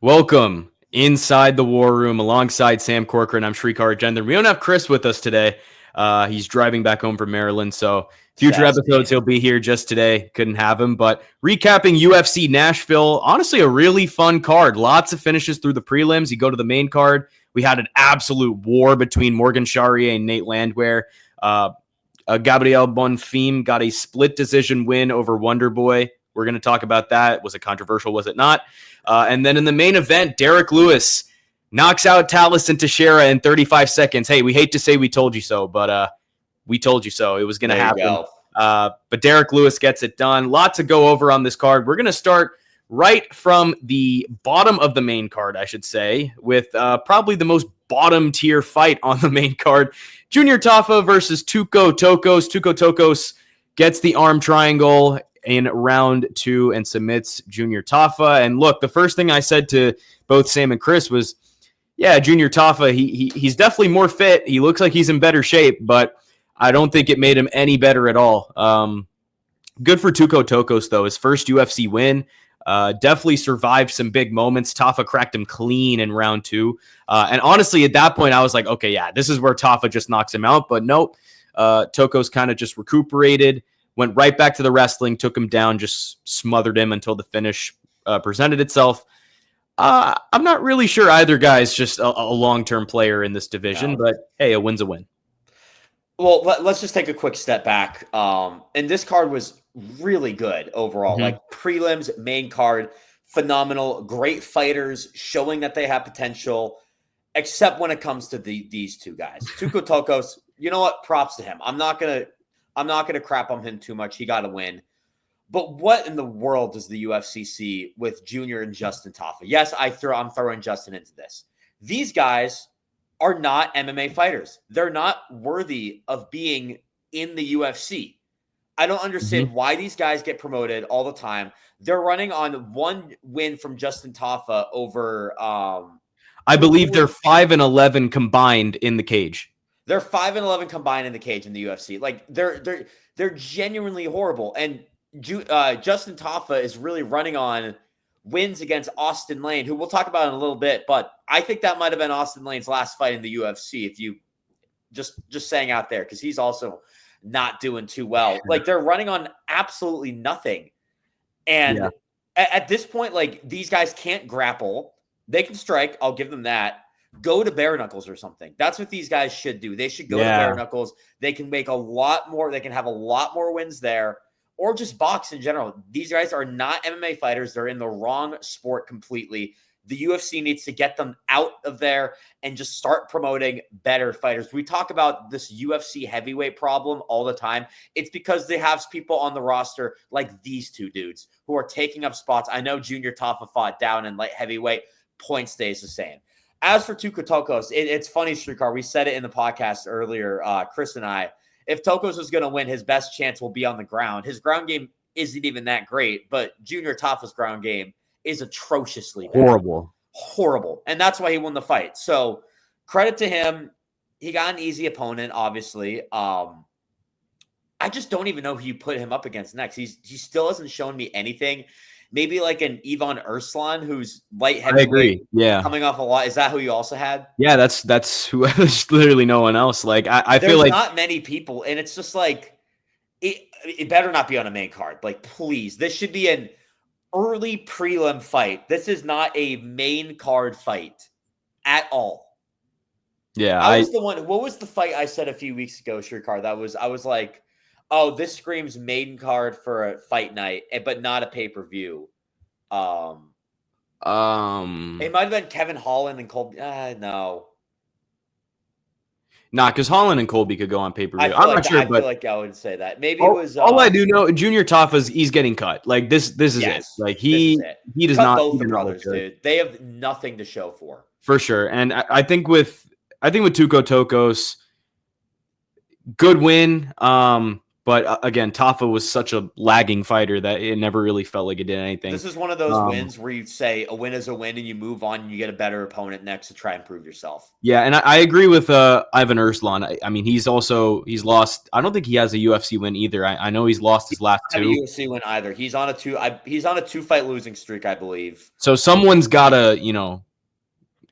Welcome inside the war room alongside Sam Corcoran. I'm Srikar Rajendran. We don't have Chris with us today. He's driving back home from Maryland, so future episodes he'll be here. Just today couldn't have him, but recapping UFC Nashville, honestly a really fun card. Lots of finishes through the prelims. You go to the main card, we had an absolute war between Morgan Charriere and Nate Landwehr. Gabriel Bonfim got a split decision win over Wonderboy. We're going to talk about that. Was it controversial? Was it not? And then in the main event, Derrick Lewis knocks out Tallison Teixeira in 35 seconds. Hey, we hate to say we told you so, but we told you so. It was going to happen. But Derrick Lewis gets it done. Lot to go over on this card. We're going to start right from the bottom of the main card, I should say, with probably the most bottom tier fight on the main card. Junior Tafa versus Tuco Tokkos. Tuco Tokkos gets the arm triangle in round 2 and submits Junior Tafa. And look, the first thing I said to both Sam and Chris was, yeah, Junior Tafa, he's definitely more fit. He looks like he's in better shape, but I don't think it made him any better at all. Good for Tuco Tokkos, though. His first UFC win. Definitely survived some big moments. Tafa cracked him clean in round 2. And honestly, at that point, I was like, okay, yeah, this is where Tafa just knocks him out. But nope, Tokkos kind of just recuperated, went right back to the wrestling, took him down, just smothered him until the finish presented itself. I'm not really sure either guy's just a long-term player in this division, but hey, a win's a win. Well, let's just take a quick step back. And this card was really good overall. Mm-hmm. Like prelims, main card, phenomenal, great fighters showing that they have potential, except when it comes to these two guys. Tuco Tokkos, you know what? Props to him. I'm not gonna crap on him too much. He got a win. But what in the world does the UFC see with Junior and Justin Tafa? Yes, I'm throwing Justin into this. These guys are not MMA fighters. They're not worthy of being in the UFC. I don't understand why these guys get promoted all the time. They're running on one win from Justin Tafa over I believe they're 5-11 combined in the cage. They're 5-11 combined in the cage in the UFC. Like they're genuinely horrible. And Justin Tafa is really running on wins against Austin Lane, who we'll talk about in a little bit. But I think that might have been Austin Lane's last fight in the UFC. If you just saying out there, because he's also not doing too well. Like they're running on absolutely nothing. And at this point, like these guys can't grapple. They can strike. I'll give them that. Go to bare knuckles or something. That's what these guys should do. They should go to bare knuckles. They can make a lot more. They can have a lot more wins there, or just box in general. These guys are not MMA fighters. They're in the wrong sport completely. The UFC needs to get them out of there and just start promoting better fighters. We talk about this UFC heavyweight problem all the time. It's because they have people on the roster like these two dudes who are taking up spots. I know Junior Tafa fought down in light heavyweight. Point stays the same. As for Tuco Tokkos, it's funny, Srikar. We said it in the podcast earlier, Chris and I. If Tokkos was going to win, his best chance will be on the ground. His ground game isn't even that great, but Junior Tafa's ground game is atrociously bad. Horrible. And that's why he won the fight. So credit to him. He got an easy opponent, obviously. I just don't even know who you put him up against next. He still hasn't shown me anything. Maybe like an Ivan Urslan, who's light heavyweight. I agree. Yeah, coming off a lot. Is that who you also had? Yeah, that's who. There's literally no one else. Like I feel like not many people, and it's just like it better not be on a main card. Like, please, this should be an early prelim fight. This is not a main card fight at all. Yeah, I was the one. What was the fight I said a few weeks ago, Srikar? I was like, oh, this screams main card for a fight night, but not a pay-per-view. It might have been Kevin Holland and Colby. No. Nah, because Holland and Colby could go on pay-per-view. I'm not sure, I feel like I would say that. Maybe it was. All I do know, Junior Tafa's he's getting cut. Like this is it. Like he does cut not. Both the brothers, dude. They have nothing to show for. For sure, and I think with Tuco Tokkos, good win. But again, Tafa was such a lagging fighter that it never really felt like it did anything. This is one of those wins where you say a win is a win and you move on and you get a better opponent next to try and prove yourself. Yeah, and I agree with Ivan Erslan. I mean, he's lost. I don't think he has a UFC win either. I know he's lost his last two. UFC win either. He's on a 2-fight losing streak, I believe. So someone's got to,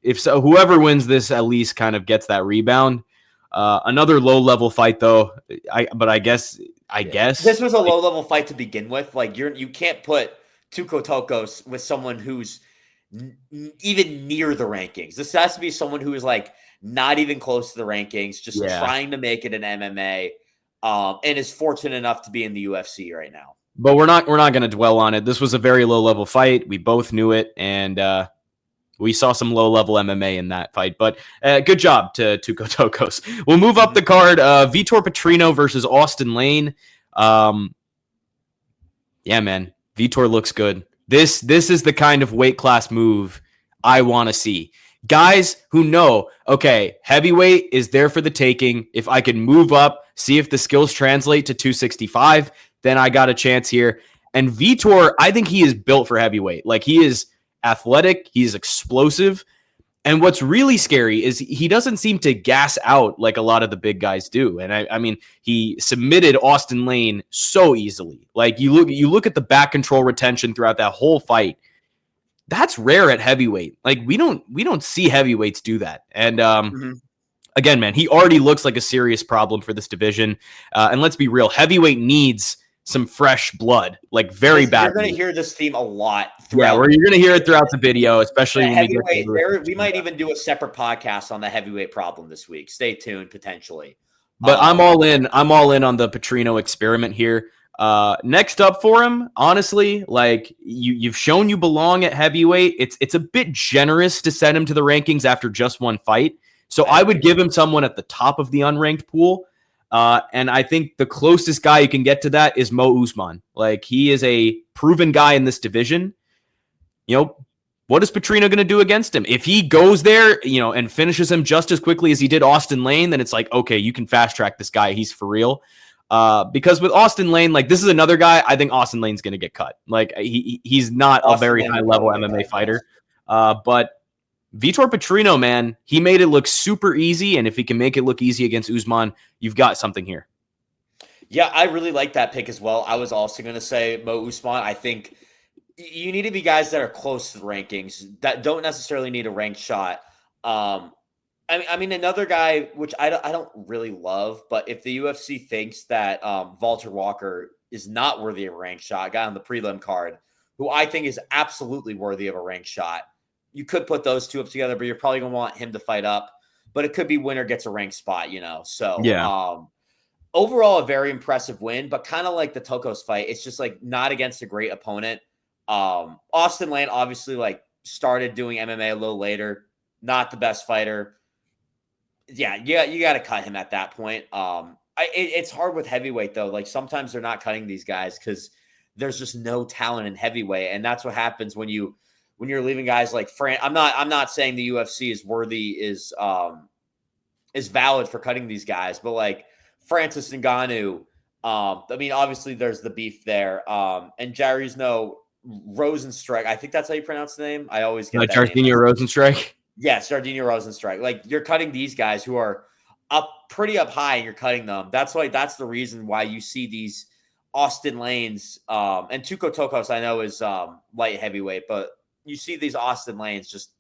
if so, whoever wins this at least kind of gets that rebound. Another low level fight though. I guess this was a low level fight to begin with. Like you can't put Tuco Tokkos with someone who's even near the rankings. This has to be someone who is like not even close to the rankings, just trying to make it in MMA, and is fortunate enough to be in the UFC right now. But we're not going to dwell on it. This was a very low level fight. We both knew it, and we saw some low level MMA in that fight. But good job to Tuco Tokkos. We'll move up the card. Vitor Petrino versus Austin Lane. Yeah, man, Vitor looks good. This is the kind of weight class move I want to see. Guys who know, okay, heavyweight is there for the taking. If I can move up, see if the skills translate to 265, then I got a chance here. And Vitor, I think he is built for heavyweight. Like, he is athletic, he is explosive. And what's really scary is he doesn't seem to gas out like a lot of the big guys do. And I mean, he submitted Austin Lane so easily. Like, you look at the back control retention throughout that whole fight. That's rare at heavyweight. Like, we don't see heavyweights do that. And again, man, he already looks like a serious problem for this division. And let's be real, heavyweight needs some fresh blood, like very bad. You're going to hear this theme a lot. Yeah, where you're going to hear it throughout the video, especially when we might even do a separate podcast on the heavyweight problem this week. Stay tuned, potentially. But I'm all in. I'm all in on the Petrino experiment here. Next up for him, honestly, like you've shown you belong at heavyweight. It's a bit generous to send him to the rankings after just one fight. So I would give him someone at the top of the unranked pool. And I think the closest guy you can get to that is Mo Usman. Like, he is a proven guy in this division. What is Petrino going to do against him? If he goes there, and finishes him just as quickly as he did Austin Lane, then it's like, okay, you can fast track this guy. He's for real. Because with Austin Lane, like, this is another guy, I think Austin Lane's going to get cut. Like, he's not a very high level MMA fighter. But Vitor Petrino, man, he made it look super easy, and if he can make it look easy against Usman, you've got something here. Yeah, I really like that pick as well. I was also going to say Mo Usman. I think you need to be guys that are close to the rankings, that don't necessarily need a ranked shot. I mean, another guy, which I don't really love, but if the UFC thinks that Walter Walker is not worthy of a ranked shot, a guy on the prelim card, who I think is absolutely worthy of a ranked shot, you could put those two up together, but you're probably going to want him to fight up. But it could be winner gets a ranked spot, So, yeah. Overall, a very impressive win, but kind of like the Tokkos fight, it's just like not against a great opponent. Austin Lane obviously like started doing MMA a little later, not the best fighter. Yeah, you got to cut him at that point. It's hard with heavyweight though. Like, sometimes they're not cutting these guys because there's just no talent in heavyweight, and that's what happens when you're leaving guys like I'm not saying the UFC is valid for cutting these guys, but like Francis Ngannou, I mean, obviously there's the beef there. And Jarry's Rosenstrike. I think that's how you pronounce the name. I always get that Jardinho Rosenstrike. Yes, Jardinho Rosenstrike. Like, you're cutting these guys who are pretty up high, and you're cutting them. That's the reason why you see these Austin Lanes and Tuco Tokkos, I know, is light heavyweight, but you see these Austin Lanes just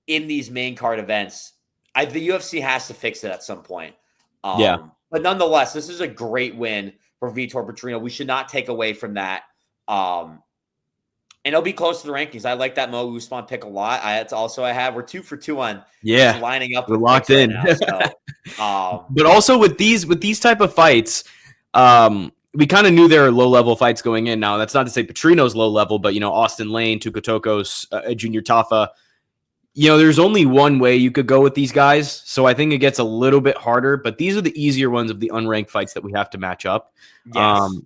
in these main card events. The UFC has to fix it at some point. But nonetheless, this is a great win for Vitor Petrino. We should not take away from that. And it'll be close to the rankings. I like that Mo Usman pick a lot. We're 2 for 2 on lining up. We're locked in. Right now, but also with these type of fights, we kind of knew there were low-level fights going in. Now, that's not to say Petrino's low-level, but, Austin Lane, Tuco Tokkos, Junior Tafa, there's only one way you could go with these guys. So I think it gets a little bit harder, but these are the easier ones of the unranked fights that we have to match up. Yes.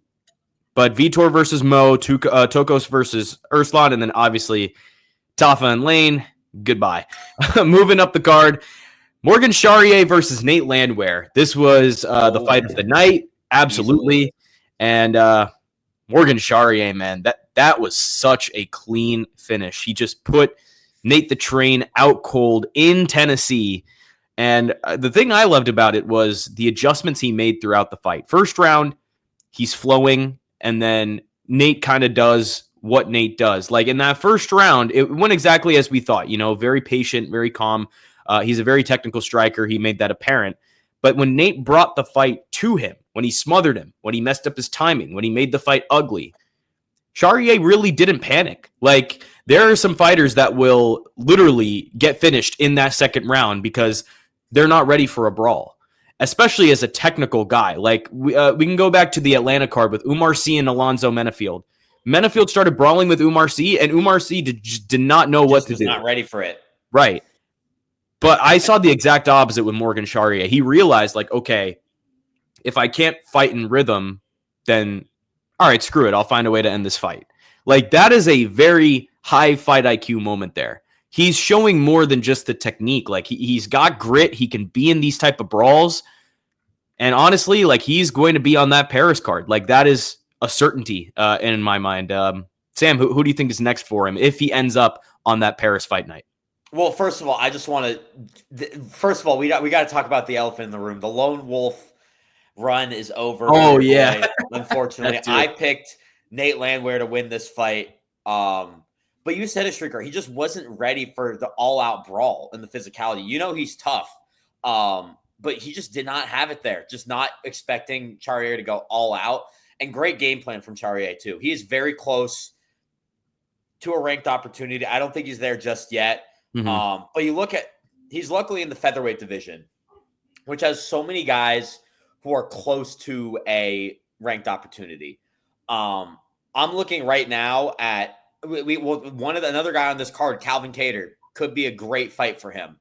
But Vitor versus Mo, Tokkos versus Erslan, and then obviously Tafa and Lane, goodbye. Moving up the card, Morgan Charriere versus Nate Landwehr. This was the fight of the night. Absolutely. Easily. And Morgan Charriere, man, that was such a clean finish. He just put Nate the Train out cold in Tennessee. And the thing I loved about it was the adjustments he made throughout the fight. First round, he's flowing, and then Nate kind of does what Nate does. Like in that first round, it went exactly as we thought, very patient, very calm. He's a very technical striker. He made that apparent. But when Nate brought the fight to him, when he smothered him, when he messed up his timing, when he made the fight ugly, Charriere really didn't panic. Like, there are some fighters that will literally get finished in that second round because they're not ready for a brawl, especially as a technical guy. Like, we can go back to the Atlanta card with Umar Sy and Alonzo Menafield. Menafield started brawling with Umar Sy, and Umar Sy did not know what to do. Not ready for it. Right. But I saw the exact opposite with Morgan Charriere. He realized, like, okay, if I can't fight in rhythm, then all right, screw it. I'll find a way to end this fight. Like, that is a very high fight IQ moment there. He's showing more than just the technique. Like, he's got grit. He can be in these type of brawls. And honestly, like, he's going to be on that Paris card. Like, that is a certainty in my mind. Sam, who do you think is next for him if he ends up on that Paris fight night? Well, first of all, I just want to. First of all, we got to talk about the elephant in the room. The lone wolf run is over. Oh yeah, unfortunately, I picked Nate Landwehr to win this fight. But you said it, Srikar. He just wasn't ready for the all-out brawl and the physicality. He's tough, but he just did not have it there. Just not expecting Charriere to go all out. And great game plan from Charriere too. He is very close to a ranked opportunity. I don't think he's there just yet. Mm-hmm. But you look at, he's luckily in the featherweight division, which has so many guys who are close to a ranked opportunity. I'm looking right now at another guy on this card, Calvin Kattar, could be a great fight for him.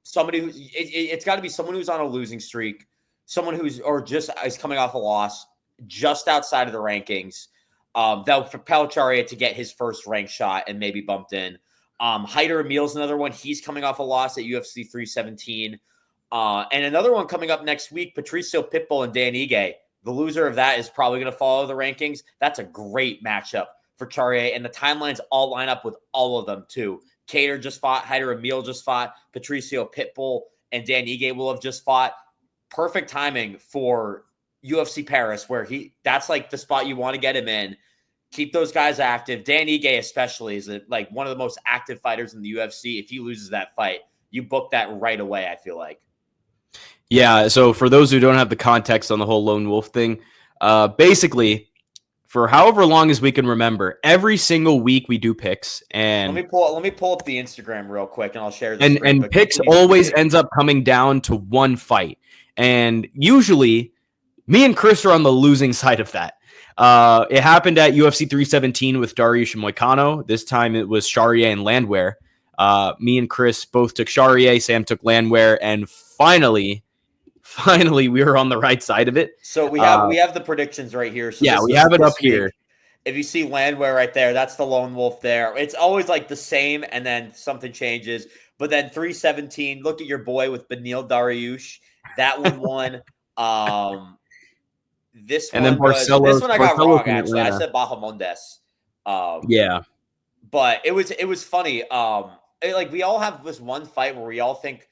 Somebody who's it's got to be someone who's on a losing streak, someone who's or just is coming off a loss, just outside of the rankings. That'll propel Charriere to get his first rank shot and maybe bumped in. Hyder Emil's another one. He's coming off a loss at UFC 317. And another one coming up next week, Patricio Pitbull and Dan Ige. The loser of that is probably going to follow the rankings. That's a great matchup for Charriere, and the timelines all line up with all of them too. Kattar just fought, Hyder Emil just fought, Patricio Pitbull and Dan Ige will have just fought. Perfect timing for UFC Paris, where that's like the spot you want to get him in. Keep those guys active. Dan Ige especially is like one of the most active fighters in the UFC. If he loses that fight, you book that right away, I feel like. Yeah, so for those who don't have the context on the whole lone wolf thing, basically, for however long as we can remember, every single week we do picks. And let me pull up the Instagram real quick, and I'll share this. And picks always ends up coming down to one fight. And usually, me and Chris are on the losing side of that. It happened at UFC 317 with Dariush and Moicano. This time it was Charriere and Landwehr. Me and Chris both took Charriere. Sam took Landwehr. And finally, we were on the right side of it. So we have the predictions right here. So yeah, we have it up here. If you see Landwehr right there, that's the lone wolf there. It's always like the same, and then something changes. But then 317, look at your boy with Beneil Dariush. That one won. This one I got wrong, actually. I said Bahamondes. Yeah. But it was funny. We all have this one fight where we all think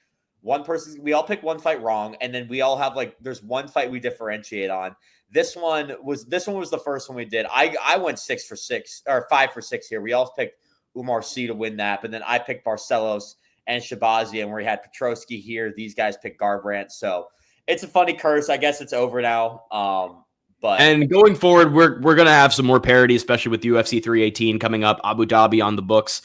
we all pick one fight wrong, and then we all have there's one fight we differentiate on. This one was the first one we did. I went 6 for 6 or 5 for 6 here. We all picked Umar Sy to win that, but then I picked Barcelos and Shabazian, where we had Petrosky here. These guys picked Garbrandt. So it's a funny curse. I guess it's over now. And going forward, we're gonna have some more parity, especially with UFC 318 coming up, Abu Dhabi on the books.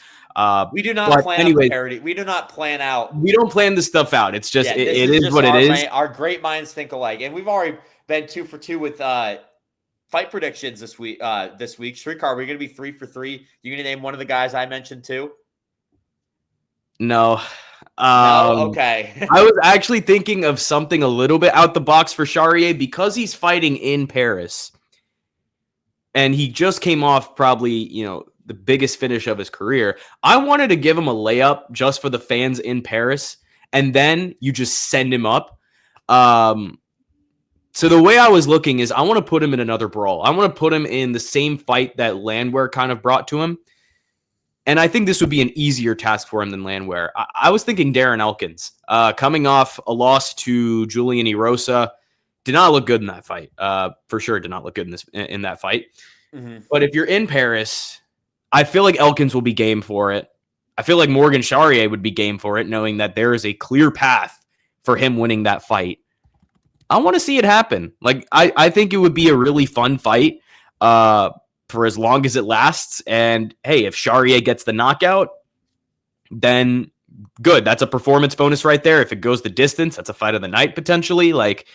We do not plan out parity. We do not plan out. We don't plan this stuff out. It's just it is what it is. Our great minds think alike, and we've already been 2 for 2 with fight predictions this week. Srikar, we're gonna be 3 for 3. You gonna name one of the guys I mentioned too? No. No? Okay. I was actually thinking of something a little bit out the box for Charriere because he's fighting in Paris, and he just came off probably the biggest finish of his career. I wanted to give him a layup just for the fans in Paris, and then you just send him up. So the way I was looking is I want to put him in another brawl. I want to put him in the same fight that Landwehr kind of brought to him. And I think this would be an easier task for him than Landwehr. I was thinking Darren Elkins, coming off a loss to Julian Erosa, did not look good in that fight. For sure, did not look good in that fight. Mm-hmm. But if you're in Paris, I feel like Elkins will be game for it. I feel like Morgan Charriere would be game for it, knowing that there is a clear path for him winning that fight. I want to see it happen. Like, I think it would be a really fun fight for as long as it lasts. And hey, if Charriere gets the knockout, then good. That's a performance bonus right there. If it goes the distance, that's a fight of the night potentially. Like,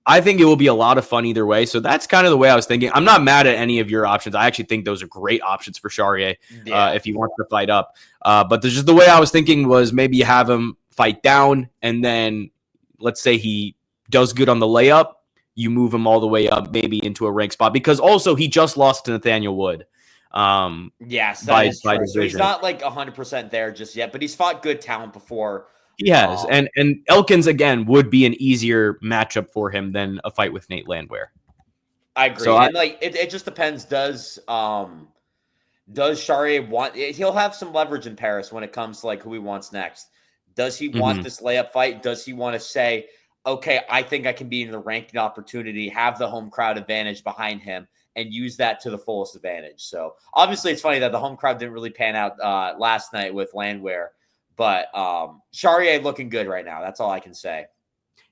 I think it will be a lot of fun either way. So that's kind of the way I was thinking. I'm not mad at any of your options. I actually think those are great options for Charriere if he wants to fight up. But just the way I was thinking was maybe you have him fight down, and then let's say he does good on the layup, you move him all the way up maybe into a rank spot, because also he just lost to Nathaniel Wood. Yes, that is true. So he's not like 100% there just yet, but he's fought good talent before. He has, and Elkins again would be an easier matchup for him than a fight with Nate Landwehr. I agree, so and it just depends. Does Charriere want? He'll have some leverage in Paris when it comes to like who he wants next. Does he want this layup fight? Does he want to say, okay, I think I can be in the ranking opportunity, have the home crowd advantage behind him, and use that to the fullest advantage? So obviously it's funny that the home crowd didn't really pan out last night with Landwehr, but Charriere looking good right now. That's all I can say.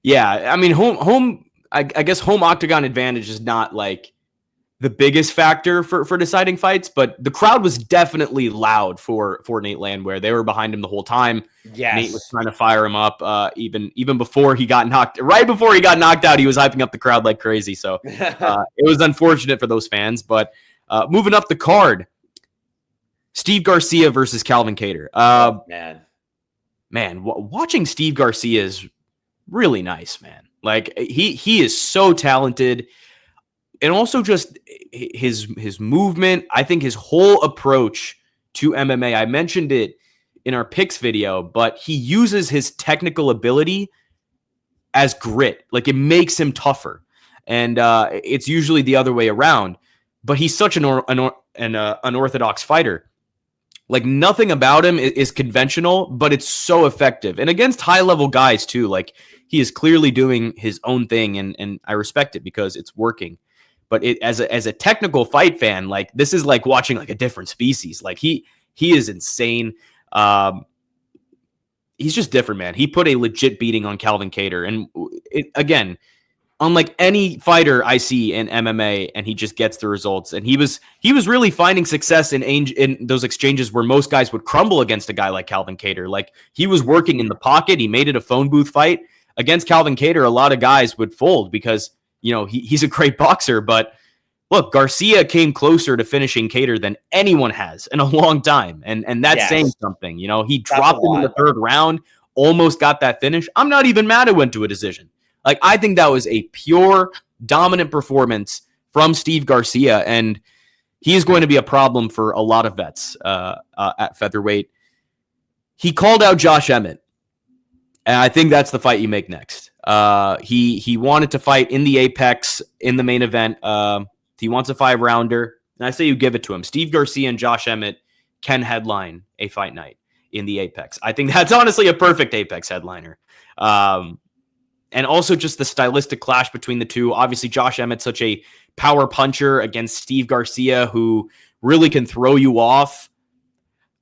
Yeah, I mean, I guess home octagon advantage is not like the biggest factor for deciding fights, but the crowd was definitely loud for Nate Landwehr. They were behind him the whole time. Yes. Nate was trying to fire him up even before he got knocked. Right before he got knocked out, he was hyping up the crowd like crazy. So it was unfortunate for those fans. But moving up the card, Steve Garcia versus Calvin Kattar. Man, watching Steve Garcia is really nice, man. Like he is so talented. And also just his movement, I think his whole approach to MMA, I mentioned it in our picks video, but he uses his technical ability as grit. Like, it makes him tougher. And it's usually the other way around. But he's such an unorthodox fighter. Like, nothing about him is conventional, but it's so effective. And against high-level guys, too. Like, he is clearly doing his own thing, and I respect it because it's working. But as a technical fight fan, like, this is like watching like a different species. Like, he is insane. He's just different, man. He put a legit beating on Calvin Kattar. And again, unlike any fighter I see in MMA, and he just gets the results. And he was really finding success in those exchanges where most guys would crumble against a guy like Calvin Kattar. Like, he was working in the pocket. He made it a phone booth fight. Against Calvin Kattar, a lot of guys would fold because, you know, he's a great boxer. But look, Garcia came closer to finishing Kattar than anyone has in a long time. And that's saying something. You know, he dropped him in the third round, almost got that finish. I'm not even mad it went to a decision. Like, I think that was a pure dominant performance from Steve Garcia, and he is going to be a problem for a lot of vets at featherweight. He called out Josh Emmett, and I think that's the fight you make next. He wanted to fight in the Apex in the main event. He wants a 5-rounder, and I say you give it to him. Steve Garcia and Josh Emmett can headline a fight night in the Apex. I think that's honestly a perfect Apex headliner. And also just the stylistic clash between the two. Obviously, Josh Emmett's such a power puncher against Steve Garcia, who really can throw you off.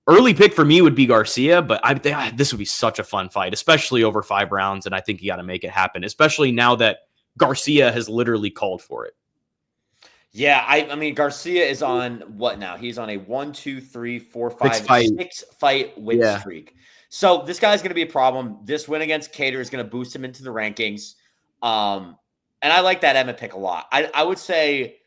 Early pick for me would be Garcia, but I think this would be such a fun fight, especially over 5 rounds, and I think you got to make it happen, especially now that Garcia has literally called for it. Yeah, I mean, Garcia is on what now? He's on a 1, 2, 3, 4, 5, 6 fight win streak. So this guy's going to be a problem. This win against Kattar is going to boost him into the rankings. And I like that Emmett pick a lot. I would say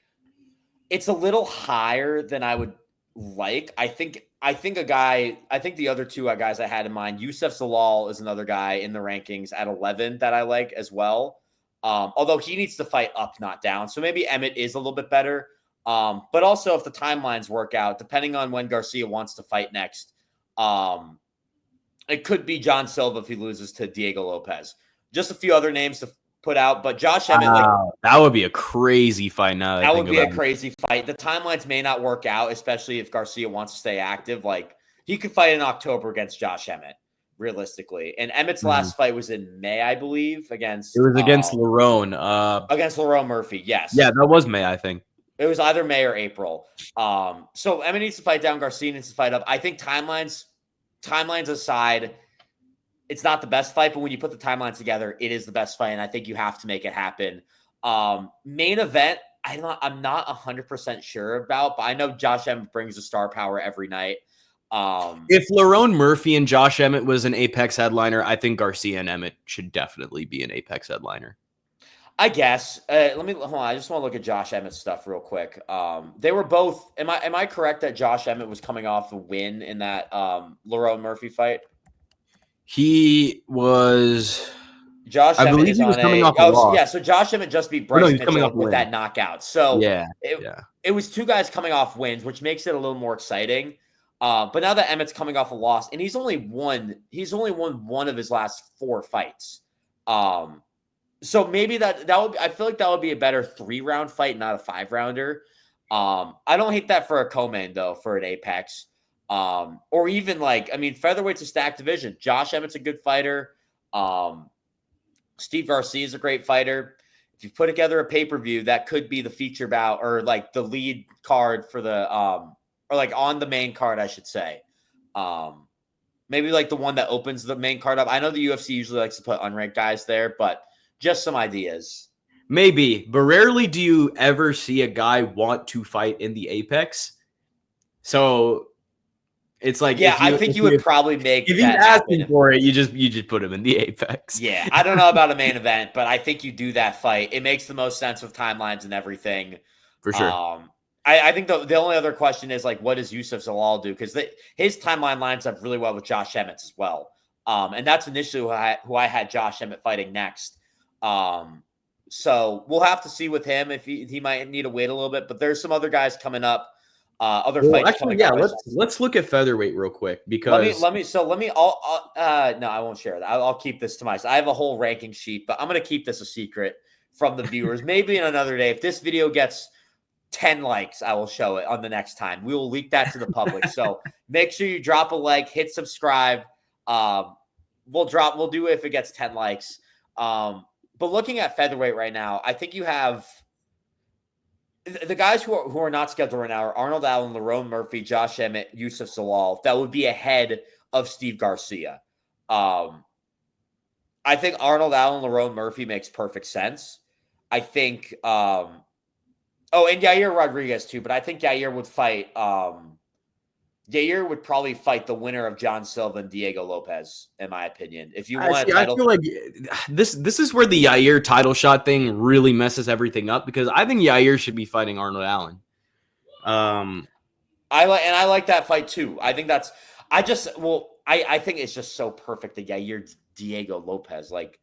it's a little higher than I would like. I think the other two guys I had in mind, Youssef Zalal is another guy in the rankings at 11 that I like as well. Although he needs to fight up, not down. So maybe Emmett is a little bit better. But also if the timelines work out, depending on when Garcia wants to fight next, it could be John Silva if he loses to Diego Lopez. Just a few other names put out. But Josh Emmett, that would be a crazy fight. Now that would be a crazy fight. The timelines may not work out, especially if Garcia wants to stay active. Like, he could fight in October against Josh Emmett, realistically. And Emmett's last fight was in May, I believe, against Lerone. Against Lerone Murphy, yes. Yeah, that was May, I think. It was either May or April. So Emmett needs to fight down. Garcia needs to fight up. I think timelines aside, it's not the best fight, but when you put the timelines together, it is the best fight, and I think you have to make it happen. Main event, I'm not 100% sure about, but I know Josh Emmett brings the star power every night. If Lerone Murphy and Josh Emmett was an Apex headliner, I think Garcia and Emmett should definitely be an Apex headliner. I guess. Hold on. I just want to look at Josh Emmett's stuff real quick. They were both. Am I correct that Josh Emmett was coming off a win in that Lerone Murphy fight? He was. Josh I Emmett believe he was coming off a loss. Yeah, so Josh Emmett just beat Bryce Mitchell with that knockout. So it was two guys coming off wins, which makes it a little more exciting. But now that Emmett's coming off a loss, and he's only won one of his last 4 fights. So maybe that would, I feel like that would be a better 3-round fight, not a 5-rounder. I don't hate that for a co-main though, for an Apex. Or even featherweight's a stacked division. Josh Emmett's a good fighter. Steve Garcia is a great fighter. If you put together a pay-per-view, that could be the feature bout or like the lead card for the or like on the main card, I should say. Maybe like the one that opens the main card up. I know the UFC usually likes to put unranked guys there, but just some ideas. Maybe, but rarely do you ever see a guy want to fight in the Apex. So it's like, I think you would probably make if he's asking for it, you just put him in the Apex. Yeah, I don't know about a main event, but I think you do that fight. It makes the most sense with timelines and everything. For sure. I think the only other question is like, what does Yusuf Zalal do? Because his timeline lines up really well with Josh Emmett's as well. And that's initially who I had Josh Emmett fighting next. So we'll have to see with him if he might need to wait a little bit. But there's some other guys coming up. Fights coming up. Let's look at featherweight real quick because let me. No, I won't share that. I'll keep this to myself. I have a whole ranking sheet, but I'm going to keep this a secret from the viewers. Maybe in another day, if this video gets 10 likes, I will show it on the next time. We will leak that to the public. So make sure you drop a like, hit subscribe. We'll do it if it gets 10 likes. But looking at featherweight right now, I think you have the guys who are not scheduled right now are Arnold Allen, Lerone Murphy, Josh Emmett, Yusuf Zalal. That would be ahead of Steve Garcia. I think Arnold Allen, Lerone Murphy makes perfect sense. I think and Yair Rodriguez too, but I think Yair would fight Yair would probably fight the winner of John Silva and Diego Lopez, in my opinion. If you want a title, I feel like this is where the Yair title shot thing really messes everything up because I think Yair should be fighting Arnold Allen. I like that fight too. I think I think it's just so perfect that Yair Diego Lopez. Like,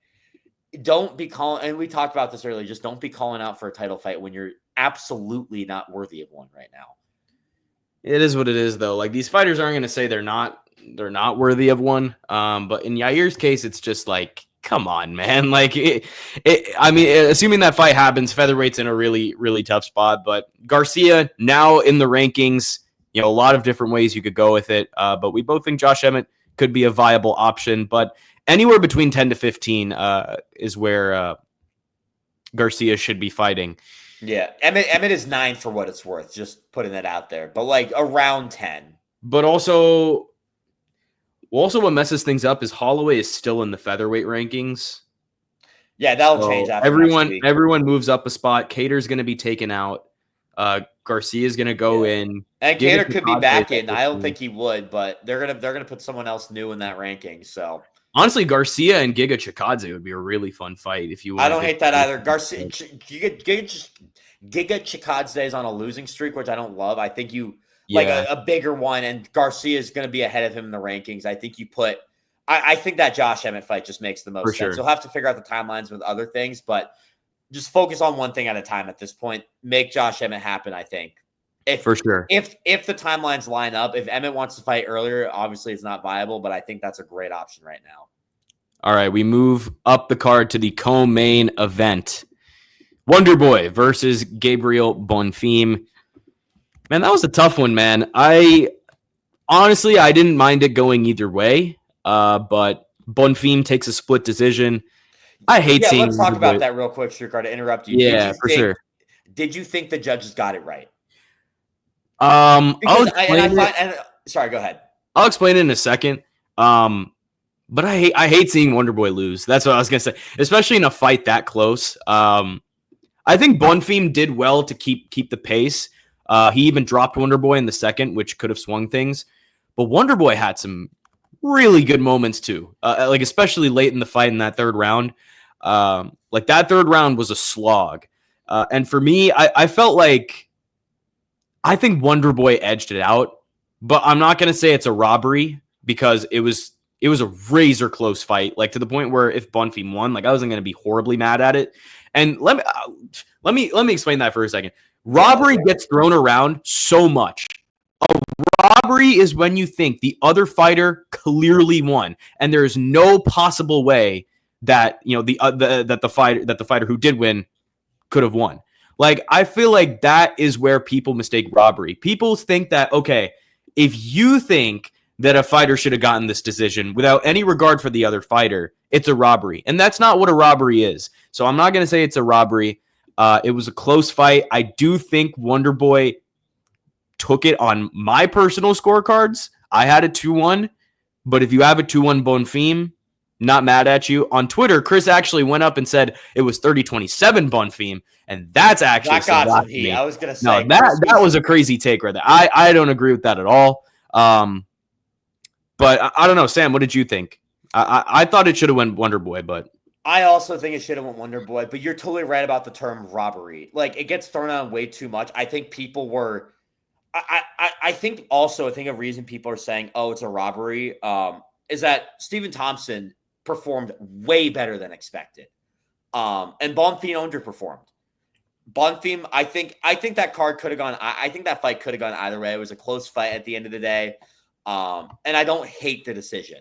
don't be calling, and we talked about this earlier, just don't be calling out for a title fight when you're absolutely not worthy of one right now. It is what it is, though. Like, these fighters aren't going to say they're not worthy of one. But in Yair's case, it's just like, come on, man. Like, I mean, assuming that fight happens, featherweight's in a really, really tough spot. But Garcia now in the rankings, a lot of different ways you could go with it. But we both think Josh Emmett could be a viable option. But anywhere between 10 to 15 is where Garcia should be fighting. Yeah, Emmett is 9 for what it's worth. Just putting that out there, but like around 10. But also what messes things up is Holloway is still in the featherweight rankings. Yeah, that'll change after everyone moves up a spot. Cater's going to be taken out. Garcia is going to go in, and Cater could be back in. I don't think he would, but they're gonna put someone else new in that ranking. So. Honestly, Garcia and Giga Chikadze would be a really fun fight if you. I don't hate that either. Garcia, Giga Chikadze is on a losing streak, which I don't love. I think like a bigger one, and Garcia is going to be ahead of him in the rankings. I think you put. I think that Josh Emmett fight just makes the most sense. You'll have to figure out the timelines with other things, but just focus on one thing at a time at this point. Make Josh Emmett happen. I think. For sure. If the timelines line up, if Emmett wants to fight earlier, obviously it's not viable, but I think that's a great option right now. All right, we move up the card to the co-main event. Wonderboy versus Gabriel Bonfim. Man, that was a tough one, man. Honestly, I didn't mind it going either way, but Bonfim takes a split decision. I hate seeing. Let's talk about that real quick, Srikar, to interrupt you. Yeah, for sure. Did you think the judges got it right? Sorry, go ahead. I'll explain it in a second. But I hate seeing Wonderboy lose. That's what I was gonna say, especially in a fight that close. I think Bonfim did well to keep the pace. He even dropped Wonderboy in the second, which could have swung things. But Wonderboy had some really good moments too, like especially late in the fight in that third round. Like that third round was a slog. And for me, I felt like I think Wonderboy edged it out, but I'm not going to say it's a robbery because it was a razor close fight, like to the point where if Bonfim won, like I wasn't going to be horribly mad at it. And let me explain that for a second. Robbery gets thrown around so much. A robbery is when you think the other fighter clearly won, and there is no possible way that the fighter who did win could have won. Like I feel like that is where people mistake robbery. People think that okay, if you think that a fighter should have gotten this decision without any regard for the other fighter, it's a robbery, and that's not what a robbery is. So I'm not going to say it's a robbery. It was a close fight. I do think Wonderboy took it on my personal scorecards. I had a 2-1, but if you have a 2-1 Bonfim, not mad at you. On Twitter, Chris actually went up and said it was 30-27 Bonfim, and that's actually that got some heat. I was going to say that was a crazy take right there. I don't agree with that at all. But I don't know, Sam. What did you think? I thought it should have went Wonderboy, but I also think it should have went Wonderboy. But you're totally right about the term robbery. Like it gets thrown on way too much. I think people were. I think also a reason people are saying, "Oh, it's a robbery," is that Stephen Thompson performed way better than expected, and Bonfim underperformed. Bonfim, I think that card could have gone. I think that fight could have gone either way. It was a close fight at the end of the day. And I don't hate the decision.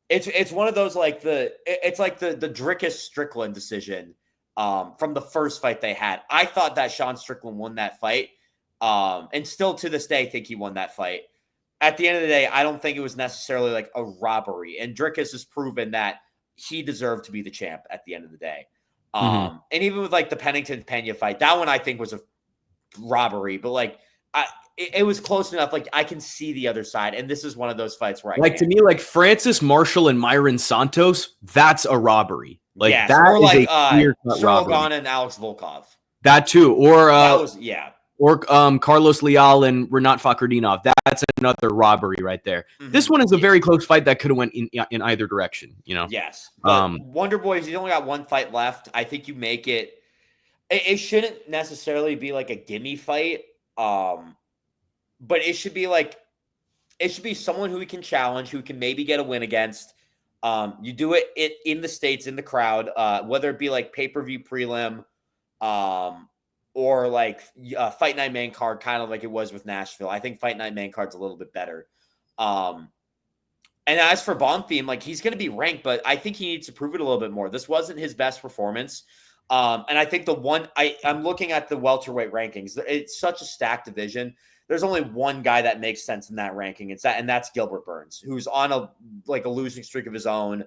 It's one of those like the Drickus Strickland decision from the first fight they had. I thought that Sean Strickland won that fight, and still to this day think he won that fight. At the end of the day, I don't think it was necessarily like a robbery, and Drickus has proven that he deserved to be the champ at the end of the day. And even with like the Pennington Pena fight, that one I think was a robbery, but like it was close enough. Like I can see the other side, and this is one of those fights where to me, like Francis Marshall and Myron Santos, that's a robbery. Like yes, that or is like Cyril Gane and Alex Volkov. That too, or that was or Carlos Leal and Renat Fakhretdinov. That's another robbery right there. This one is a very close fight that could have went in either direction. You know. Yes, but Wonderboy, you only got one fight left. I think you make it. It shouldn't necessarily be like a gimme fight. But it should be someone who we can challenge, who can maybe get a win against. You do it in the States, in the crowd, whether it be like pay-per-view prelim, or like Fight Night main card, kind of like it was with Nashville. I think Fight Night main card's a little bit better. And as for Bonfim, like he's going to be ranked, but I think he needs to prove it a little bit more. This wasn't his best performance. And I think I'm looking at the welterweight rankings. It's such a stacked division. There's only one guy that makes sense in that ranking. And that's Gilbert Burns, who's on a losing streak of his own.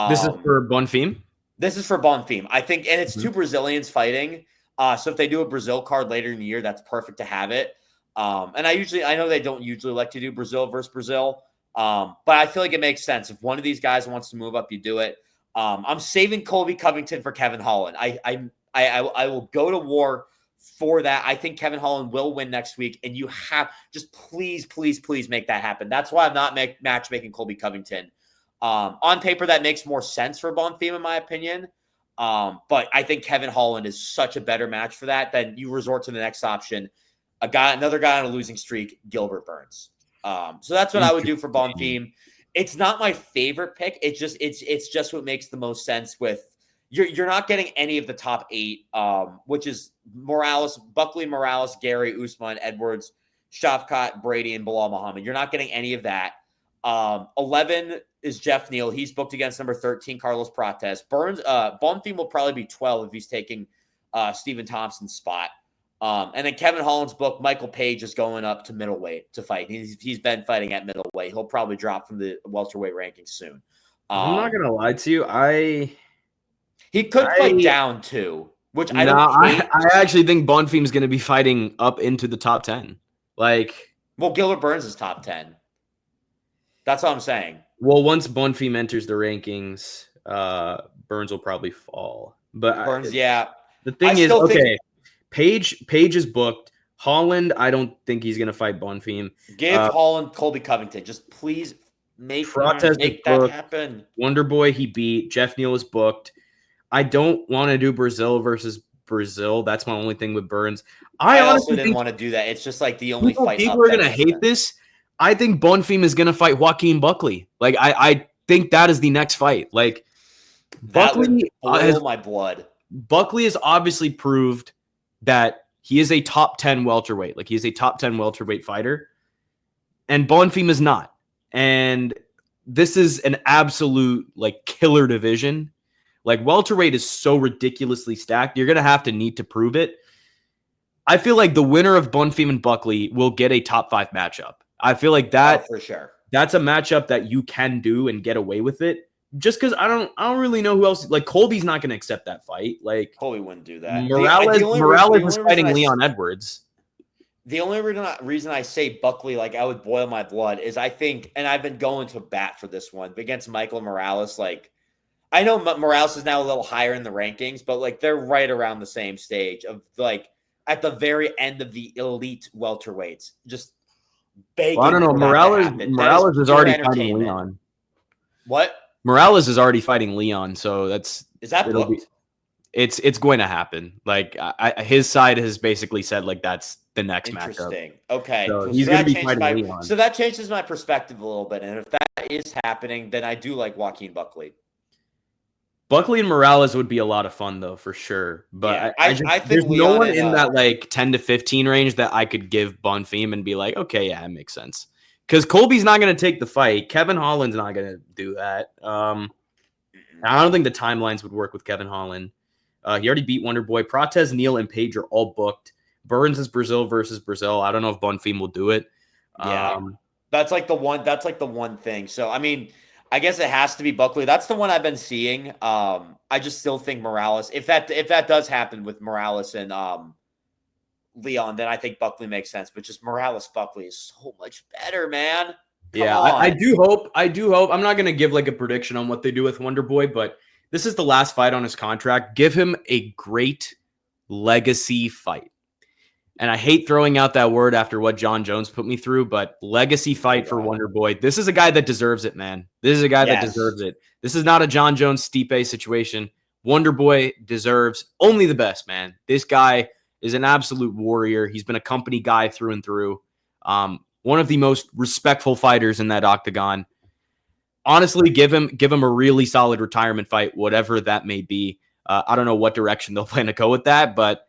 This is for Bonfim? This is for Bonfim, I think. And it's two Brazilians fighting. So if they do a Brazil card later in the year, that's perfect to have it. And I know they don't usually like to do Brazil versus Brazil. But I feel like it makes sense. If one of these guys wants to move up, you do it. I'm saving Colby Covington for Kevin Holland. I will go to war for that. I think Kevin Holland will win next week, and you have just please make that happen. That's why I'm not matchmaking Colby Covington. On paper, that makes more sense for Bonfim, in my opinion. But I think Kevin Holland is such a better match for that. Then you resort to the next option, another guy on a losing streak, Gilbert Burns. So that's what I would do for Bonfim. It's not my favorite pick. It's just what makes the most sense with. You're not getting any of the top 8, which is Buckley, Morales, Gary, Usman, Edwards, Shavkat, Brady, and Bilal Muhammad. You're not getting any of that. 11 is Jeff Neal. He's booked against number 13, Carlos Prates. Bonfim will probably be 12 if he's taking Stephen Thompson's spot. And then Kevin Holland's book, Michael Page is going up to middleweight to fight. He's been fighting at middleweight. He'll probably drop from the welterweight rankings soon. I'm not gonna lie to you. He could fight down too, which I don't. I actually think Bonfim's gonna be fighting up into the top 10. Well, Gilbert Burns is top 10. That's all I'm saying. Well, once Bonfim enters the rankings, Burns will probably fall. But Burns, yeah. The thing is, okay, Page is booked. Holland, I don't think he's gonna fight Bonfim. Give Holland Colby Covington. Just please make that happen. Wonderboy, he beat. Jeff Neal is booked. I don't want to do Brazil versus Brazil. That's my only thing with Burns. I also didn't want to do that. It's just like the only fight. People are gonna hate this. I think Bonfim is gonna fight Joaquin Buckley. I think that is the next fight. Buckley boil my blood. Buckley has obviously proved that he is a top 10 welterweight. He is a top 10 welterweight fighter. And Bonfim is not. And this is an absolute killer division. Welterweight is so ridiculously stacked. You're gonna have to need to prove it. I feel like the winner of Bonfim and Buckley will get a top 5 matchup. I feel like that for sure. That's a matchup that you can do and get away with it. Just because I don't really know who else. Colby's not going to accept that fight. Colby wouldn't do that. Morales is fighting Leon Edwards. The only reason I say Buckley, I would boil my blood, is I think, and I've been going to bat for this one, but against Michael Morales, I know Morales is now a little higher in the rankings, but they're right around the same stage of at the very end of the elite welterweights. Just begging. Well, I don't know. Morales is already fighting Leon. What? Morales is already fighting Leon, so is that booked? It's going to happen. His side has basically said that's the next matchup. Interesting. Okay, so he's going to be fighting Leon. So that changes my perspective a little bit, and if that is happening, then I do like Joaquin Buckley. Buckley and Morales would be a lot of fun, though, for sure. But yeah, I think there's Leon no one in that 10 to 15 range that I could give Bonfim and be like, okay, yeah, it makes sense. Because Colby's not going to take the fight. Kevin Holland's not going to do that. I don't think the timelines would work with Kevin Holland. He already beat Wonderboy. Prates, Neal, and Page are all booked. Burns is Brazil versus Brazil. I don't know if Bonfim will do it. Yeah, that's the one. That's the one thing. So I mean, I guess it has to be Buckley. That's the one I've been seeing. I just still think Morales. If that does happen with Morales and Leon, then I think Buckley makes sense. But just Morales Buckley is so much better, man. Come on. I do hope. I'm not gonna give a prediction on what they do with Wonderboy, but this is the last fight on his contract. Give him a great legacy fight. And I hate throwing out that word after what John Jones put me through, but legacy fight for Wonderboy. This is a guy that deserves it, man. This is a guy that deserves it. This is not a John Jones Stipe situation. Wonderboy deserves only the best, man. This guy is an absolute warrior. He's been a company guy through and through. One of the most respectful fighters in that octagon. Honestly, give him a really solid retirement fight, whatever that may be. I don't know what direction they'll plan to go with that, but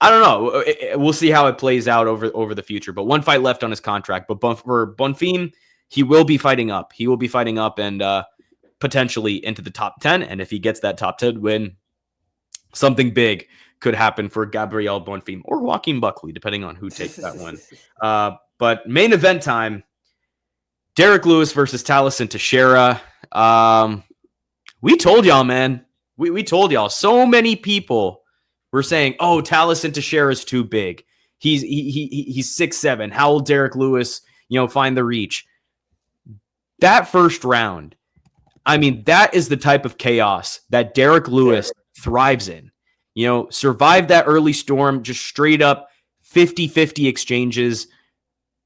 I don't know. We'll see how it plays out over the future. But one fight left on his contract. But for Bonfim, he will be fighting up. He will be fighting up and potentially into the top 10. And if he gets that top 10 win, something big could happen for Gabriel Bonfim or Joaquin Buckley, depending on who takes that one. But main event time, Derrick Lewis versus Tallison Teixeira. We told y'all, man. We told y'all. So many people were saying, "Oh, Tallison Teixeira is too big. He's 6'7". How will Derrick Lewis, find the reach?" That first round, I mean, that is the type of chaos that Derrick Lewis thrives in. Survived that early storm, just straight up 50-50 exchanges.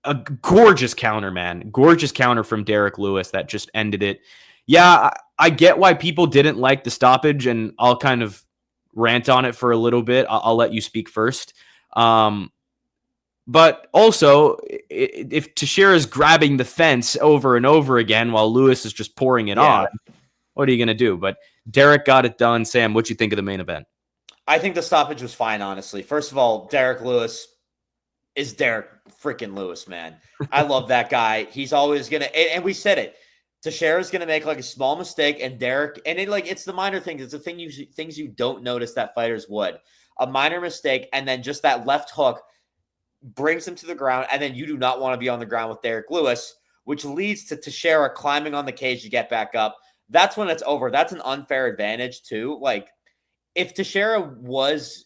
A gorgeous counter, man. Gorgeous counter from Derrick Lewis that just ended it. Yeah, I get why people didn't like the stoppage, and I'll kind of rant on it for a little bit. I'll let you speak first. But also, if Teixeira is grabbing the fence over and over again while Lewis is just pouring it on, what are you going to do? But Derrick got it done. Sam, what you think of the main event? I think the stoppage was fine, honestly. First of all, Derrick Lewis is Derrick freaking Lewis, man. I love that guy. He's always going to, and we said it, Teixeira's going to make like a small mistake, and Derrick, and it's the minor things. It's the things you don't notice that fighters would. A minor mistake, and then just that left hook brings him to the ground, and then you do not want to be on the ground with Derrick Lewis, which leads to Teixeira climbing on the cage to get back up. That's when it's over. That's an unfair advantage too. Like if Teixeira was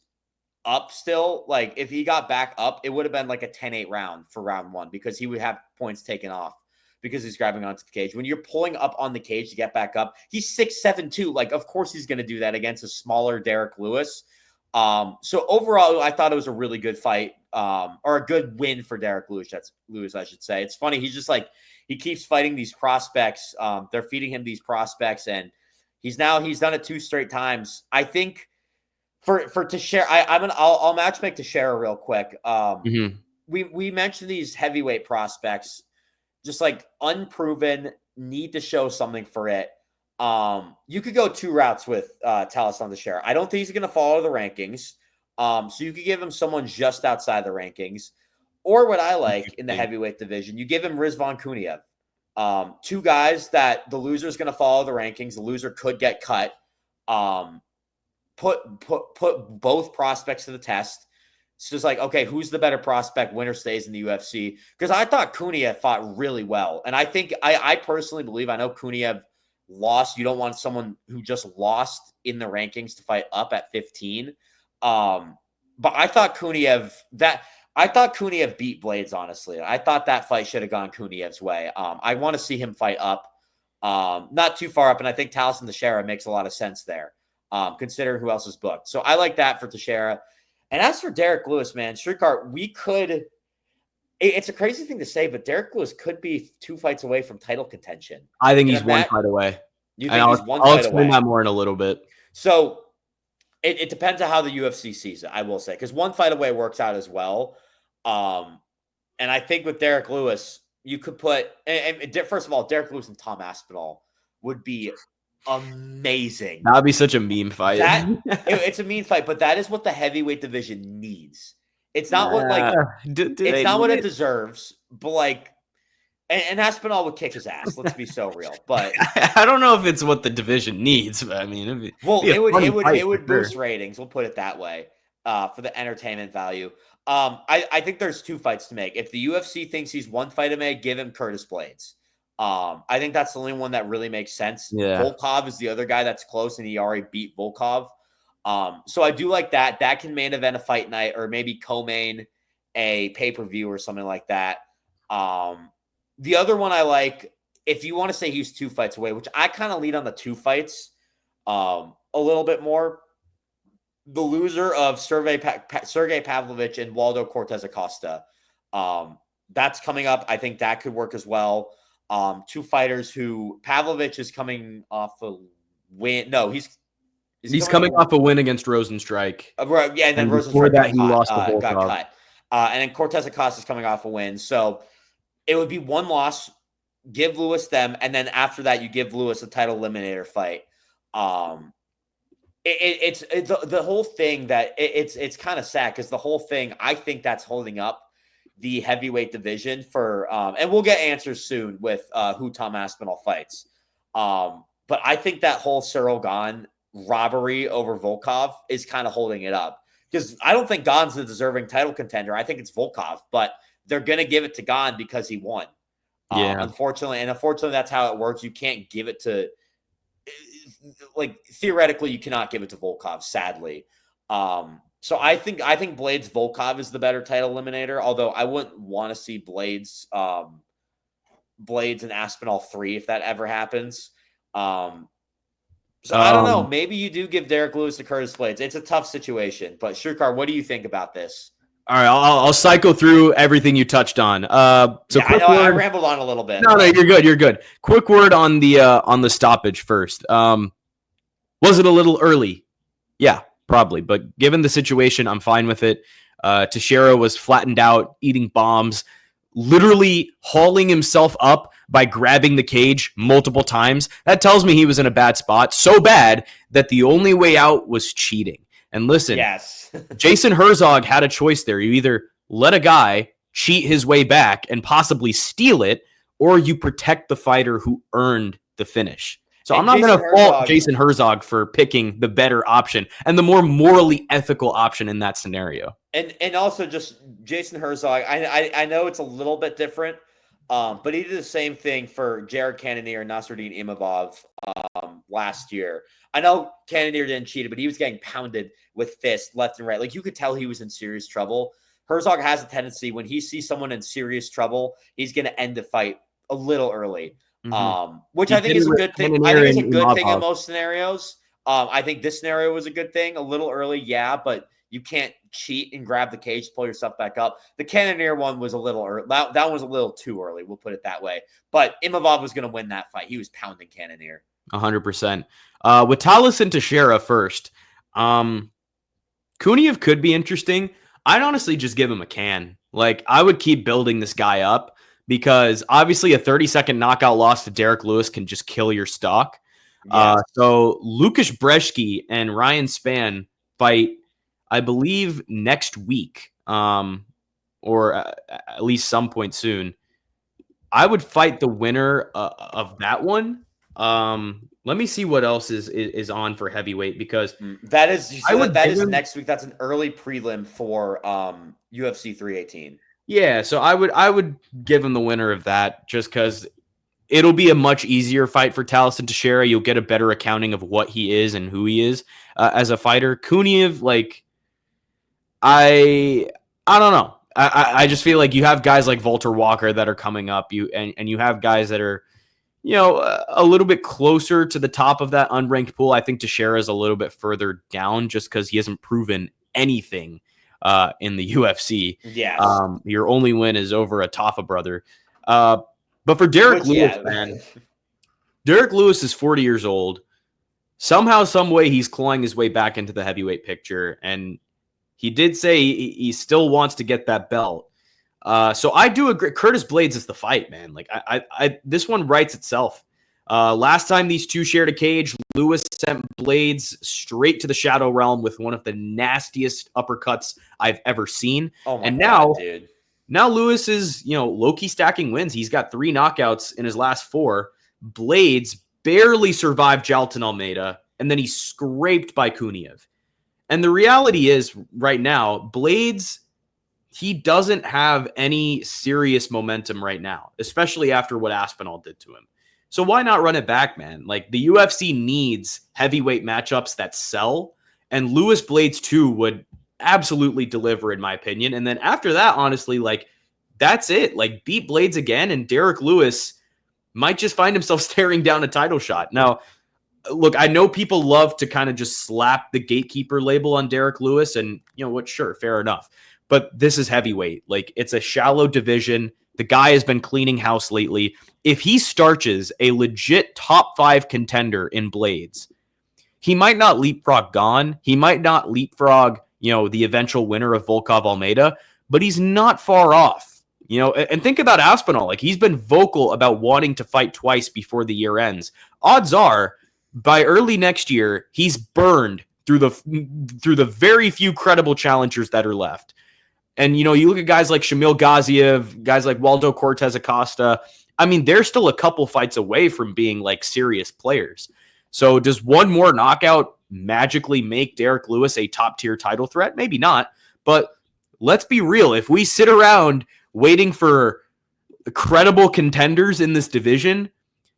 up still, like if he got back up, it would have been like a 10-8 round for round one because he would have points taken off because he's grabbing onto the cage. When you're pulling up on the cage to get back up, he's 6'7" too. Like, of course he's going to do that against a smaller Derrick Lewis. So overall, I thought it was a really good fight, or a good win for Derrick Lewis. That's Lewis, I should say. It's funny. He's just like, he keeps fighting these prospects. They're feeding him these prospects, and he's done it 2 straight times. I think for Teixeira, I'll matchmake Teixeira real quick. We mentioned these heavyweight prospects, just like unproven, need to show something for it. You could go 2 routes with Tallison Teixeira. I don't think he's going to follow the rankings. So you could give him someone just outside the rankings. Or what I like in the heavyweight division, you give him Rizvan Kuniev. 2 guys that the loser is going to follow the rankings. The loser could get cut. Put both prospects to the test. It's just like, okay, who's the better prospect? Winner stays in the UFC. Because I thought Kuniev fought really well. And I think, I personally believe, I know Kuniev lost. You don't want someone who just lost in the rankings to fight up at 15. But I thought Kuniev beat Blades, honestly. I thought that fight should have gone Kuniev's way. I want to see him fight up, not too far up. And I think Tallison Teixeira makes a lot of sense there, considering who else is booked. So I like that for Teixeira. And as for Derrick Lewis, man, Srikar, it's a crazy thing to say, but Derrick Lewis could be 2 fights away from title contention. I think he's 1 fight away. You think he's 1 fight away? I'll explain that more in a little bit. So it depends on how the UFC sees it, I will say, because 1 fight away works out as well. And I think with Derrick Lewis, you could put, and first of all, Derrick Lewis and Tom Aspinall would be amazing. That would be such a meme fight. It's a meme fight, but that is what the heavyweight division needs. It's not what it's not what it deserves, but like, and Aspinall would kick his ass. Let's be so real. But I don't know if it's what the division needs. But I mean, it would boost ratings. We'll put it that way, for the entertainment value. I think there's 2 fights to make. If the UFC thinks he's 1 fight to make, give him Curtis Blades. I think that's the only one that really makes sense. Yeah. Volkov is the other guy that's close, and he already beat Volkov. So I do like that. That can main event a fight night, or maybe co-main a pay-per-view or something like that. The other one I like, if you want to say he's 2 fights away, which I kind of lead on the 2 fights a little bit more. The loser of Sergey Pavlovich and Waldo Cortez Acosta. That's coming up. I think that could work as well. 2 fighters who Pavlovich is coming off a win. No, he's coming off a win against Rosenstrike. Right, yeah, and then Rosenstrike got cut. And then Cortez Acosta is coming off a win. So it would be 1 loss, give Lewis them, and then after that, you give Lewis a title eliminator fight. It's the whole thing that it's kind of sad, because the whole thing, I think that's holding up the heavyweight division for, and we'll get answers soon with who Tom Aspinall fights. But I think that whole Cyril Gane robbery over Volkov is kind of holding it up, because I don't think Gane's the deserving title contender. I think it's Volkov, but they're going to give it to Gane because he won. Unfortunately, that's how it works. You can't give it to, like, theoretically, you cannot give it to Volkov, sadly. So I think Blades Volkov is the better title eliminator, although I wouldn't want to see Blades and Aspinall 3 if that ever happens. So I don't know. Maybe you do give Derrick Lewis to Curtis Blades. It's a tough situation. But Srikar, what do you think about this? All right, I'll cycle through everything you touched on. So yeah, I rambled on a little bit. No, you're good. You're good. Quick word on the stoppage first. Was it a little early? Yeah, probably. But given the situation, I'm fine with it. Teixeira was flattened out, eating bombs, literally hauling himself up by grabbing the cage multiple times. That tells me he was in a bad spot, so bad that the only way out was cheating. And listen, yes. Jason Herzog had a choice there. You either let a guy cheat his way back and possibly steal it, or you protect the fighter who earned the finish. So I'm not going to fault Jason Herzog for picking the better option and the more morally ethical option in that scenario. And also just Jason Herzog, I know it's a little bit different, but he did the same thing for Jared Cannonier and Nasruddin Imavov last year. I know Cannonier didn't cheat, but he was getting pounded with fists left and right. Like, you could tell he was in serious trouble. Herzog has a tendency, when he sees someone in serious trouble, he's going to end the fight a little early. Which I think is a good thing. I think it's a good thing in most scenarios. I think this scenario was a good thing. A little early, yeah, but you can't cheat and grab the cage to pull yourself back up. The Cannonier one was a little early. That one was a little too early. We'll put it that way. But Imavov was going to win that fight. He was pounding Cannonier. 100%. With Tallison Teixeira first, Kuniev could be interesting. I'd honestly just give him a can. Like, I would keep building this guy up, because obviously a 30-second knockout loss to Derrick Lewis can just kill your stock. Yes. So Lukasz Brzeski and Ryan Spann fight, I believe, next week, or at least some point soon. I would fight the winner of that one. Let me see what else is on for heavyweight, because that is next week. That's an early prelim for UFC 318. Yeah, so I would give him the winner of that, just because it'll be a much easier fight for Tallison Teixeira. You'll get a better accounting of what he is and who he is as a fighter. Kuniev, like, I don't know. I just feel like you have guys like Walter Walker that are coming up. You have guys that are, a little bit closer to the top of that unranked pool. I think Teixeira is a little bit further down, just because he hasn't proven anything in the UFC. Yes. Your only win is over a Tafa brother. But for Derrick Lewis, man, Derrick Lewis is 40 years old. Somehow, some way, he's clawing his way back into the heavyweight picture. And he did say he still wants to get that belt. So I do agree. Curtis Blaydes is the fight, man. Like, I this one writes itself. Last time these two shared a cage, Lewis sent Blaydes straight to the shadow realm with one of the nastiest uppercuts I've ever seen. Oh my God, God, dude. Now Lewis is, low-key stacking wins. He's got 3 knockouts in his last 4. Blaydes barely survived Jailton Almeida, and then he's scraped by Kuniev. And the reality is, right now, Blaydes, he doesn't have any serious momentum right now, especially after what Aspinall did to him. So why not run it back, man? Like, the UFC needs heavyweight matchups that sell, and Lewis Blaydes 2 would absolutely deliver, in my opinion. And then after that, honestly, like, that's it. Like, beat Blaydes again, and Derrick Lewis might just find himself staring down a title shot. Now, look, I know people love to kind of just slap the gatekeeper label on Derrick Lewis, and sure, fair enough. But this is heavyweight. Like, it's a shallow division. The guy has been cleaning house lately. If he starches a legit top 5 contender in Blaydes, he might not leapfrog Gane. He might not leapfrog, the eventual winner of Volkov Almeida, but he's not far off. And think about Aspinall. Like, he's been vocal about wanting to fight twice before the year ends. Odds are, by early next year, he's burned through the very few credible challengers that are left. And, you look at guys like Shamil Gaziev, guys like Waldo Cortez Acosta. I mean, they're still a couple fights away from being, like, serious players. So does one more knockout magically make Derrick Lewis a top-tier title threat? Maybe not. But let's be real. If we sit around waiting for credible contenders in this division,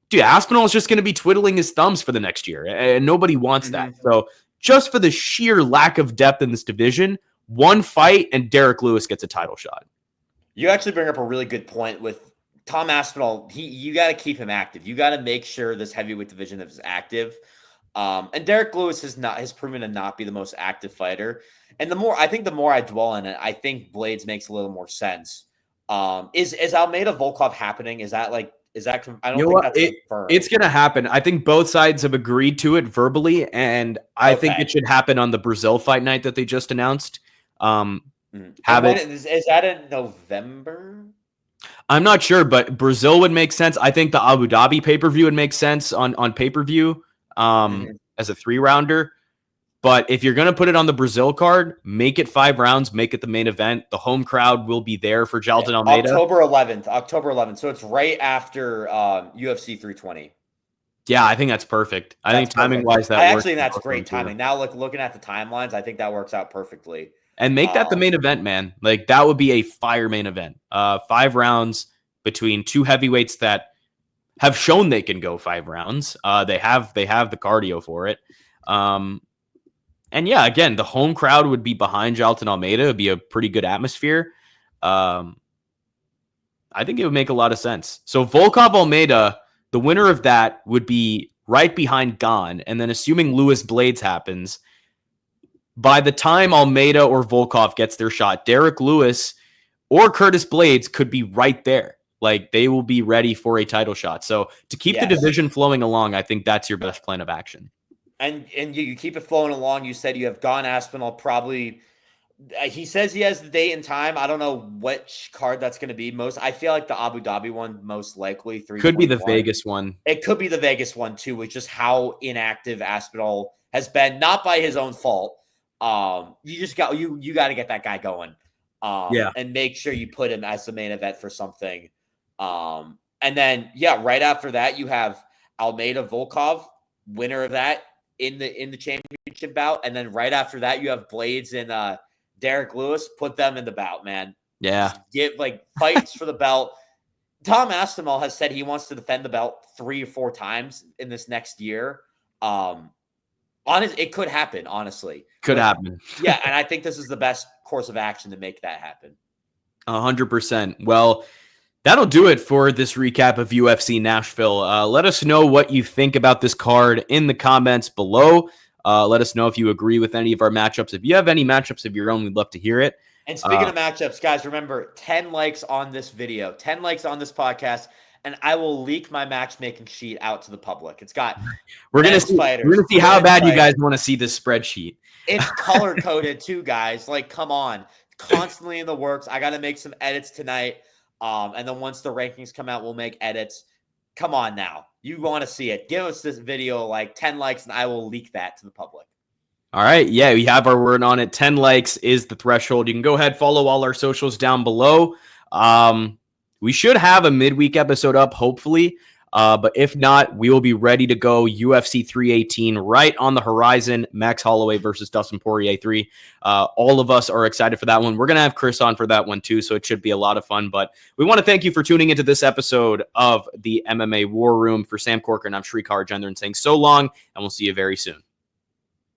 dude, Aspinall is just going to be twiddling his thumbs for the next year. And nobody wants that. So just for the sheer lack of depth in this division, one fight and Derrick Lewis gets a title shot. You actually bring up a really good point with Tom Aspinall. You got to keep him active. You got to make sure this heavyweight division is active. And Derrick Lewis has proven to not be the most active fighter. And the more I dwell on it, I think Blaydes makes a little more sense. Is Almeida Volkov happening? I don't think that's confirmed. It's going to happen. I think both sides have agreed to it verbally, and I think it should happen on the Brazil fight night that they just announced. Is that in November? I'm not sure, but Brazil would make sense. I think the Abu Dhabi pay-per-view would make sense on pay-per-view as a 3-rounder. But if you're going to put it on the Brazil card, make it 5 rounds, make it the main event. The home crowd will be there for Jailton Almeida. October 11th. So it's right after UFC 320. Yeah, I think that's perfect. I think timing-wise, that works. Actually, that's great timing. Now, looking at the timelines, I think that works out perfectly. And make that the main event, man. Like, that would be a fire main event. 5 rounds between 2 heavyweights that have shown they can go 5 rounds. They have the cardio for it. And yeah, again, the home crowd would be behind Jailton Almeida. It would be a pretty good atmosphere. I think it would make a lot of sense. So Volkov Almeida, the winner of that would be right behind Gane. And then assuming Lewis Blades happens, by the time Almeida or Volkov gets their shot, Derrick Lewis or Curtis Blades could be right there. Like, they will be ready for a title shot. So to keep the division flowing along, I think that's your best plan of action. And you keep it flowing along. You said you have Tom Aspinall probably. He says he has the date and time. I don't know which card that's going to be. I feel like the Abu Dhabi one most likely. Could be the Vegas one. It could be the Vegas one too, with just how inactive Aspinall has been, not by his own fault. You just got you got to get that guy going. And make sure you put him as the main event for something. And then right after that you have Almeida Volkov, winner of that in the championship bout, and then right after that you have Blades and Derrick Lewis. Put them in the bout, man. Yeah, just get fights for the belt. Tom Aspinall has said he wants to defend the belt 3 or 4 times in this next year. It could happen, honestly. Could happen. Yeah, and I think this is the best course of action to make that happen. 100%. Well, that'll do it for this recap of UFC Nashville. Let us know what you think about this card in the comments below. Let us know if you agree with any of our matchups. If you have any matchups of your own, we'd love to hear it. And speaking of matchups, guys, remember 10 likes on this video, 10 likes on this podcast, and I will leak my matchmaking sheet out to the public. It's got we're gonna see how bad you guys want to see this spreadsheet. It's color coded too, guys. Like, come on, constantly in the works. I got to make some edits tonight. And then once the rankings come out, we'll make edits. Come on now. You want to see it. Give us this video 10 likes and I will leak that to the public. All right. Yeah, we have our word on it. 10 likes is the threshold. You can go ahead, follow all our socials down below. We should have a midweek episode up, hopefully. But if not, we will be ready to go. UFC 318 right on the horizon. Max Holloway versus Dustin Poirier 3. All of us are excited for that one. We're going to have Chris on for that one too, so it should be a lot of fun. But we want to thank you for tuning into this episode of the MMA War Room. For Sam Corcoran, I'm Srikar Rajendran saying so long, and we'll see you very soon.